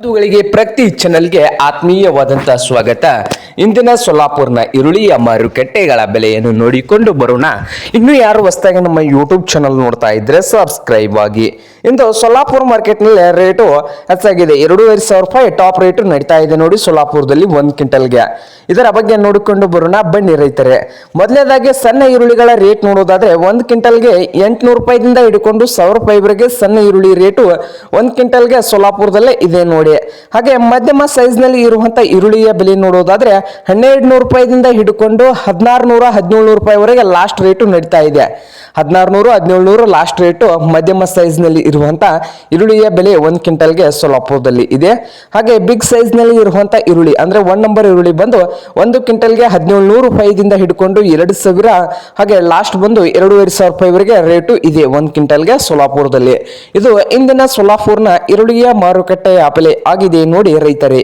ಬಂಧುಗಳಿಗೆ ಪ್ರತಿ ಚಾನೆಲ್ಗೆ ಆತ್ಮೀಯವಾದಂತಹ ಸ್ವಾಗತ. ಇಂದಿನ ಸೊಲ್ಲಾಪುರ್ನ ಈರುಳ್ಳಿಯ ಮಾರುಕಟ್ಟೆಗಳ ಬೆಲೆಯನ್ನು ನೋಡಿಕೊಂಡು ಬರೋಣ. ಇನ್ನು ಯಾರು ಹೊಸದಾಗಿ ನಮ್ಮ ಯೂಟ್ಯೂಬ್ ಚಾನಲ್ ನೋಡ್ತಾ ಇದ್ರೆ ಸಬ್ಸ್ಕ್ರೈಬ್ ಆಗಿ. ಇಂದು ಸೊಲ್ಲಾಪುರ ಮಾರ್ಕೆಟ್ನಲ್ಲಿ ರೇಟು ಹೆಚ್ಚಾಗಿದೆ. 2,500 ರೂಪಾಯಿ ಟಾಪ್ ರೇಟು ನಡೀತಾ ಇದೆ ನೋಡಿ ಸೊಲ್ಲಾಪುರದಲ್ಲಿ 1 ಕ್ವಿಂಟಲ್ಗೆ. ಇದರ ಬಗ್ಗೆ ನೋಡಿಕೊಂಡು ಬರೋಣ ಬನ್ನಿ ರೈತರೆ. ಮೊದಲನೇದಾಗಿ ಸಣ್ಣ ಈರುಳ್ಳಿಗಳ ರೇಟ್ ನೋಡೋದಾದ್ರೆ 1 ಕ್ವಿಂಟಲ್ಗೆ 800 ರೂಪಾಯಿದಿಂದ ಹಿಡ್ಕೊಂಡು 1000 ರೂಪಾಯಿವರೆಗೆ ಸಣ್ಣ ಈರುಳ್ಳಿ ರೇಟು 1 ಕ್ವಿಂಟಲ್ಗೆ ಸೊಲ್ಲಾಪುರದಲ್ಲೇ ಇದೆ ನೋಡಿ. ಹಾಗೆ ಮಧ್ಯಮ ಸೈಜ್ ನಲ್ಲಿ ಇರುವಂತಹ ಈರುಳ್ಳಿಯ ಬೆಲೆ ನೋಡೋದಾದ್ರೆ 1200 ರೂಪಾಯಿದಿಂದ ಹಿಡ್ಕೊಂಡು 1600 1700 ರೂಪಾಯಿವರೆಗೆ ಲಾಸ್ಟ್ ರೇಟು ನಡೀತಾ ಇದೆ. 1600 1700 ಲಾಸ್ಟ್ ರೇಟು ಮಧ್ಯಮ ಸೈಜ್ ನಲ್ಲಿ ಇರುವಂತಹ ಈರುಳ್ಳಿಯ ಬೆಲೆ 1 ಕ್ವಿಂಟಲ್ಗೆ ಸೊಲ್ಲಾಪುರದಲ್ಲಿ ಇದೆ. ಹಾಗೆ ಬಿಗ್ ಸೈಜ್ ನಲ್ಲಿ ಇರುವಂತಹ ಈರುಳ್ಳಿ ಅಂದ್ರೆ 1 ನಂಬರ್ ಈರುಳ್ಳಿ ಬಂದು 1 ಕ್ವಿಂಟಲ್ಗೆ 1700 ರೂಪಾಯಿದಿಂದ ಹಿಡ್ಕೊಂಡು 2000 ಹಾಗೆ ಲಾಸ್ಟ್ ಬಂದು 2500 ರೂಪಾಯಿವರೆಗೆ ರೇಟು ಇದೆ 1 ಕ್ವಿಂಟಲ್ಗೆ ಸೊಲ್ಲಾಪುರದಲ್ಲಿ. ಇದು ಇಂದಿನ ಸೊಲ್ಲಾಪುರ್ನ ಈರುಳ್ಳಿಯ ಮಾರುಕಟ್ಟೆಯ ಬೆಲೆ ಆಗಿದೆ ನೋಡಿ ರೈತರೇ.